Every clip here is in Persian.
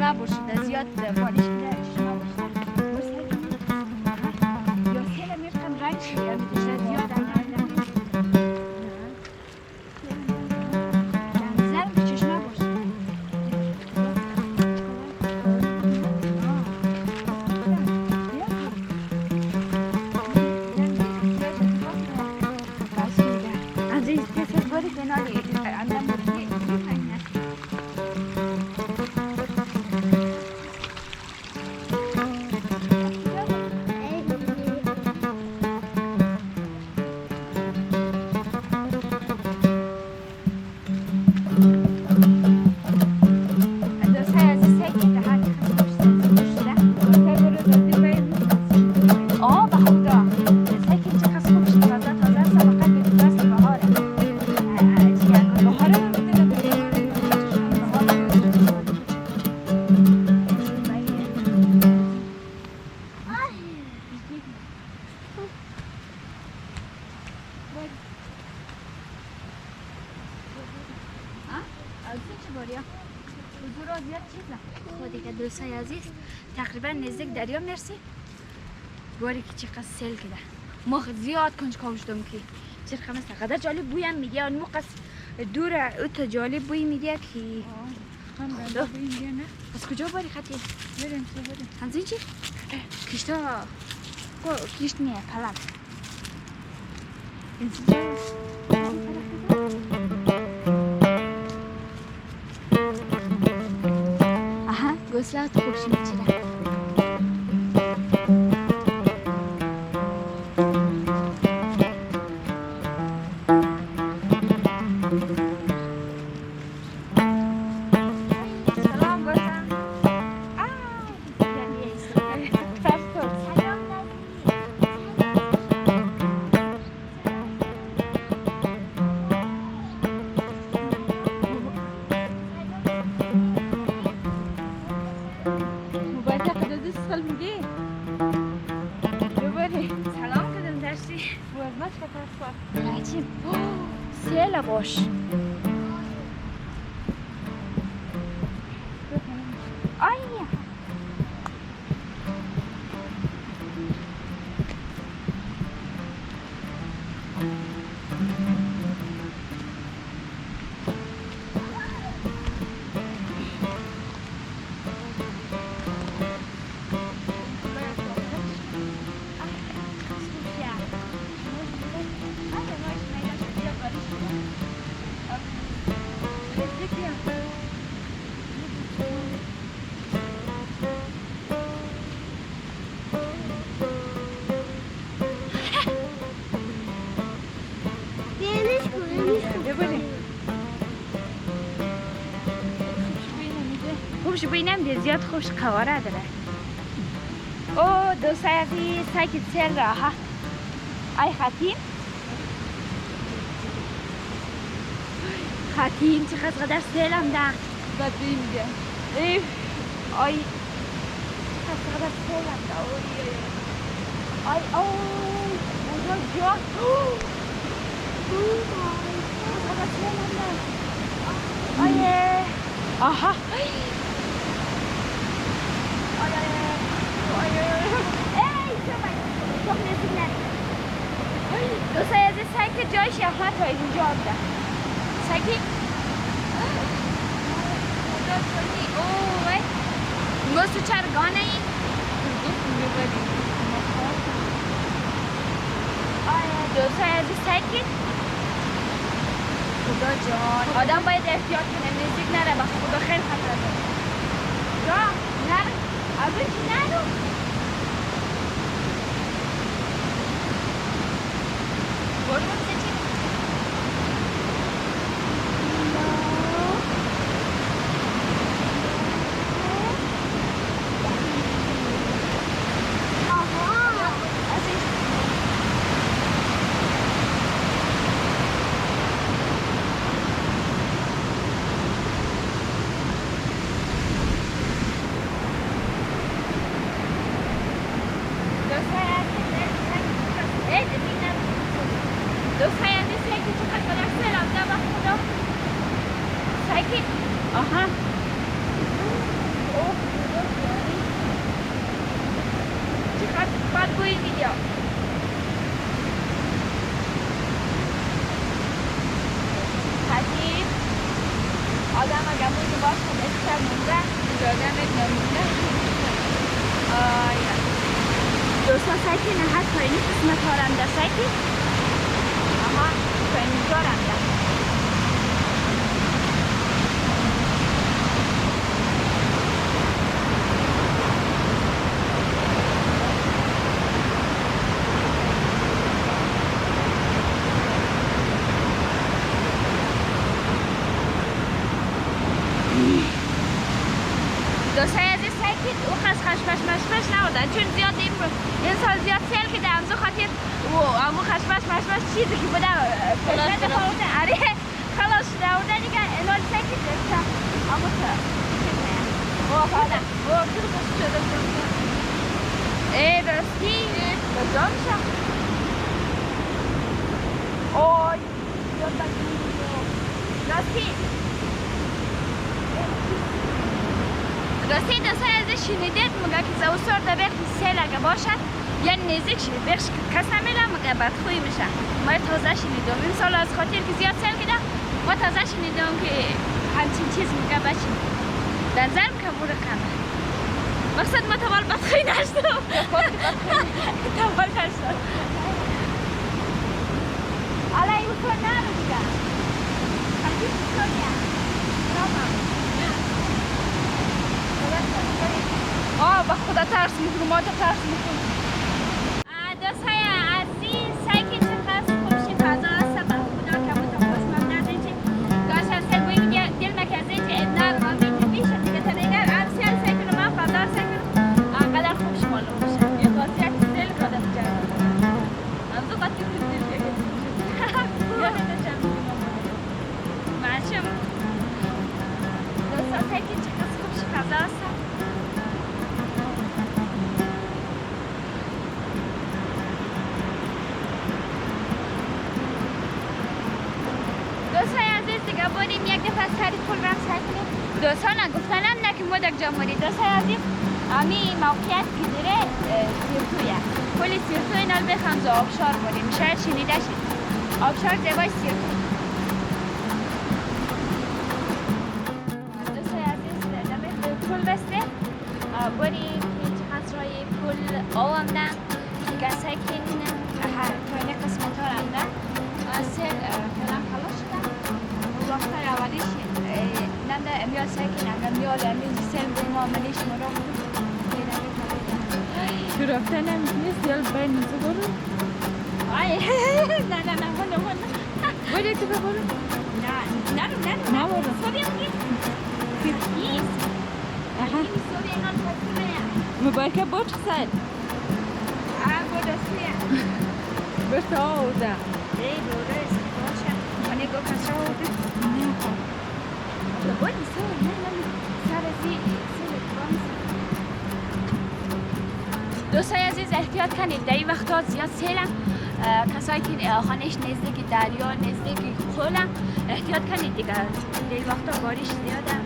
نباشه زیاد بالش میده چشم نباشه یا سیل میرکم رنگ شده میشه زیاد دوستای عزیز تقریبا نزدیک دریا مرسی باری که چقدر سیل کده ما زیاد کنجکاو شدم که چرا مثلا قدر جالب بوی هم میده اون موقع دور اوت جالب بوی میده که خدا نه از کجا باری خطی بریم هنزین چی کشتا کشت نیه پلم گوسلات خوشی میچینه سیل باش خوبش بینم زیاد خوش قواره داره او دوستای عزیز ساکت سیل راه ای خاتیم چقدر قدر سیلم ده بدوی میگه آی چقدر قدر سیلم ده آی اونجا جا قدر سیلم ده آیه آها دوستای عزیز سایت جایش یخمه تا اینجا آمده سایتی اوه گوستو چرگانه این دوستای عزیز سایتی خدا جان آدم باید احتیاط کنه نزدیک نره با خدا خیلی خطر داره جا نره اول چی نرو برمون چی بوی ویدیو. حتیم آدم اگر موی باشه بسیار مونده آدم نمونده. دوستا سایتی نه هر پایینی قسمت ها رم در سایتی اما پایینی جا رم در دوستای عزیز سعی او خشمش نبودن چون زیاد این سال زیاد سیل که در امزو خاطر و امو خشمش چیزی که بوده پشت خواهده اره خلاص شده بوده دیگه الان سعی که دسته امو تا اوه آدم اوه کلو باشی شده ای درستی بجا میشه اوی یاد بکنی درستی راستی دوستای عزیز شنیدید مگه که زوستار در وقتی سیل اگه باشد یعنی نزدیک شده بخش کس نمیره مگه بدخوی میشه ما تازه شنیدم این سال از خاطر که زیاد سیل کده ما تازه شنیدم که همچین چیز میگه بچین در ضرب که بوره کنه مقصد ما توال بدخوی نشدم توال نشدم حالا این تو نرو دیگه همچین چیز با خدا ترس میکنم ما ترس میکنم دوستای عزیز سعی که چقدر خوبشی فضا هست با خدا که بودم خوشمزه نداری داشتم سعی بوی دل مکزه که ابنار ما میتونی بیشه دیگه تا دیگر امسیال سعی کنم من فضا سعی کنم انقدر خوبش مالو بشه یه بازی یک سیل کادم جرد امزو قطعی کنید دیگه یاده نشم معشم دوستا سعی که چقدر خوبشی فضا هست دوستای عزیز دیگه بودیم یک دفعه سری پول رفت سعی کنیم دوستان گفتنم نه که مدک جمهوری دوستای عزیز امی موقعیت که داره سیرتویه پل سیرتوی نال بخم زو آبشار بودیم شاید شنیده شد آبشار زیبای سیرتوی دوستای عزیز دمه پول بسته بودیم هیچ خسرای پول آوامدن دیگه سعی کنیم پایین قسمت ها رمدن سیل کلام خلاص شدن وقتا اولیش ننده امیال سعی کنم امیال سیل به معاملیش مرا تو رفتن نمیتونست یال باید نیزه برو نه بوده تو برو نه برو سوری همگی نیست سوری اینان تصمه مبارکه بود سل بوده سویه بسته آوده ای دوره باشه من گو کسا آوده نه تو بودی سوری نه سر سیل دوستای عزیز احتیاط کنید در این وقتا زیاد سیلم کسایی که خانهش نزدیک دریا نزدیک خولم احتیاط کنید دیگه در این وقتا باریش زیاده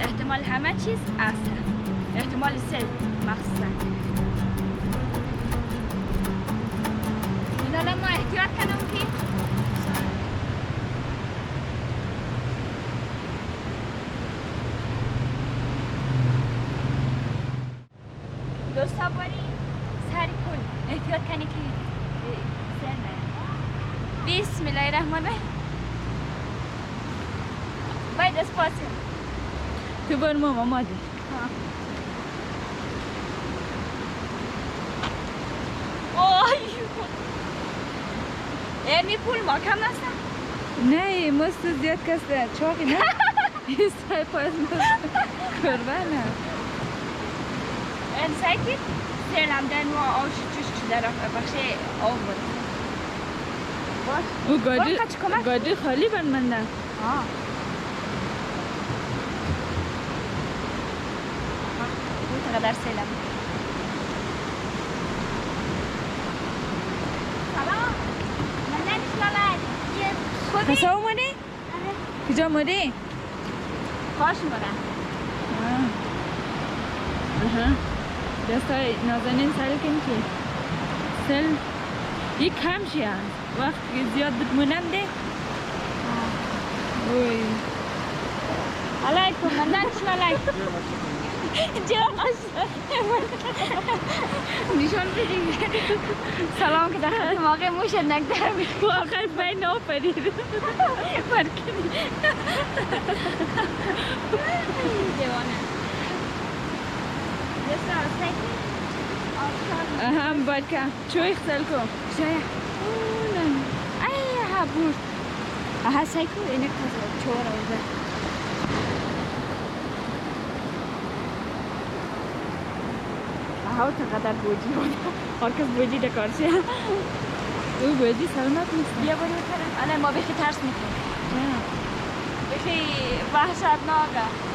احتمال همه چیز است احتمال سیل مخصوصا این ما احتیاط کنم که دوستا باری سری کن احتیاط کنی که سر نه بسم الله الرحمن الرحیم باید اسپاسی تو بار ماما مادی می پول ما کم نستم نه مست زیاد کسته چاقی نه این سای پاس مست کربانه این سعی که سیلم دن و آش چوش در بخش آب بود او گاڑی خالی بند منده بود قدر سیلم کسا اومده؟ کجا اومده؟ خوش برم دستای نازنین سر کن که سل یک کم شیان وقتی زیاد بتمونم ده اوی علیکم من نشم علیکم نشان بدیم سلام که در خطی موقع موشد نگدر میکنم واقعا بین آفرید برکنی دیوانه هم برکه چوی خسل کن شاید ای ها بود ها سایکو اینه که چور آوزه ها چقدر بوجی بود هر کس بوجی دکارشه او بوجی سلامت نیست بیا برو کرم الان ما بخی ترس میکنیم بخی وحشتناکه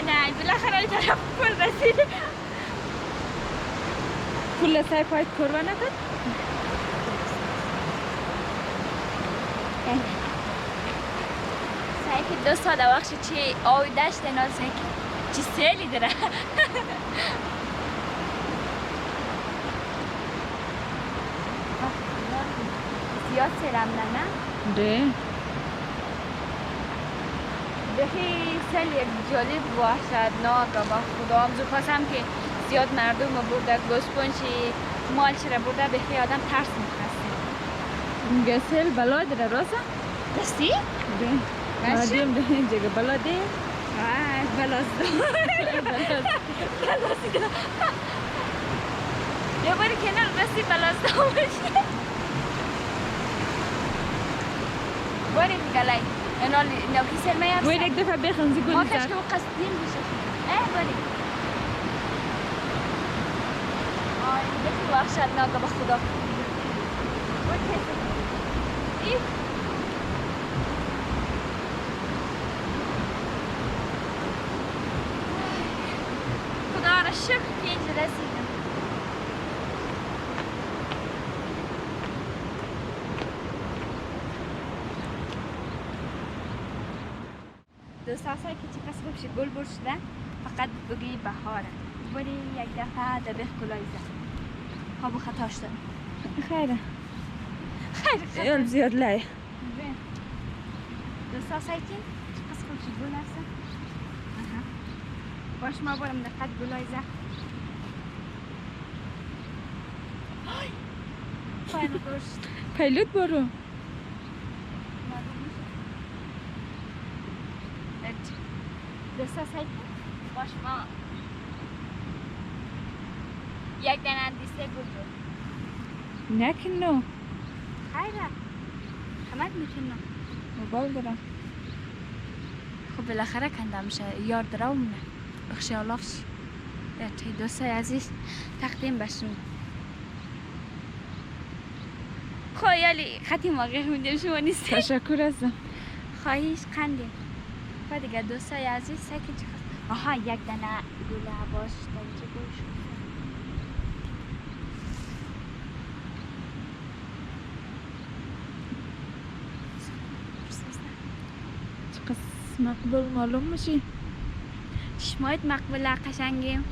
نه بالاخره این طرف پل رسید پول سای پایت کروا نکد سعی که 2 ساعت وقت چی آوی داشت اینا سعی چی سیلی داره زیاد سیلم نه ده بخی سیل یک جالب وحشتناک با خدا هم خواستم که زیاد مردم رو برده گوسپونچی مالش رو برده بخی آدم ترس میخواسته میگه سیل بلا داره راسا؟ دستی؟ ده مردم ده اینجا بلا ده بلازده یه باری کنار رسی بلازده باشی باری گلای اینا نوکی سر میاد باید یک دفعه بخونزی گل ما زد کشکه و قصدین بشه باری بخی وحشتناکه به خدا این خدا را شکر که اینجا رسیدم دوستان که چی قصد بشه گل برد شده فقط بگی بهاره بری یک دفعه دبیخ گلای زد خواب خطا شده خیره خیر یال زیاد لای دوستان که چی قصد بشه گل هستن باش ما برم نقد گلای زد پایین گشت پیلوت برو دوستا سعی باش ما یک دنه دیسته گل نکنو خیره همت میکنم موبایل دارم خب بالاخره کنده میشه یار دراومونه بخشی آلافش تی دوستای عزیز تقدیم بشون خواهی خطی موقع خوندیم شما نیست تشکر ازم خواهیش قندیم و دیگه دوستای عزیز سکن چه خواست آها یک دنه گل عباس دنچه گوش چقدر مقبول معلوم میشی چشمایت مقبوله قشنگیم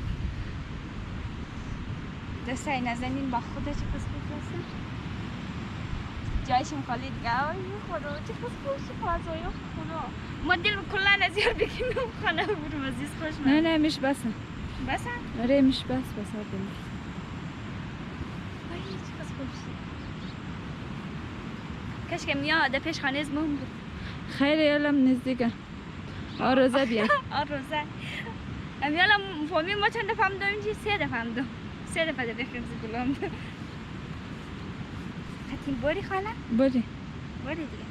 دوستای نزنین با خدا چه قصد بفرستم جایشم خالی دیگه آی خدا چه قصد بفرستم فضای خدا ما دل کلن از یار بکنم خانه برم عزیز خوش نه نه میش بسه بسن؟ آره میش بس بس آدم آی چه قصد بفرستم کاش که میاد پیش خانه از مهم بود خیر یالم نزدیکه آروزه بیا آروزه امیالا فهمیم ما چند دفعه هم داریم چی؟ 3 دفعه هم داریم 3 دفعه ده بخیرم زگلام داریم خطیم باری خانه؟ باری دیگه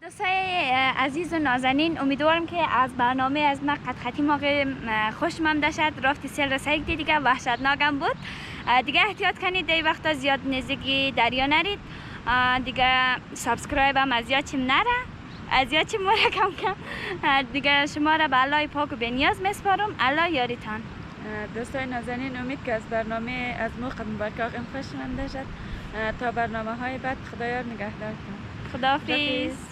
دوستای عزیز و نازنین امیدوارم که از برنامه از من خطی موقع خوشمزه شد رفتی سیل رسید دیگه وحشتناکم بود دیگه احتیاط کنید دی وقتا زیاد نزدیکی دریا نرید دیگه سابسکرایب هم از یاد چیم نره از یاد چیم مره کم دیگه شما را به الله پاک و بنیاز میسپارم الله یاریتان دوستای نازنین امید که از برنامه از موقع مبارکه خوشمزه شد تا برنامه های بعد خدایار نگهدارتان خداحافظ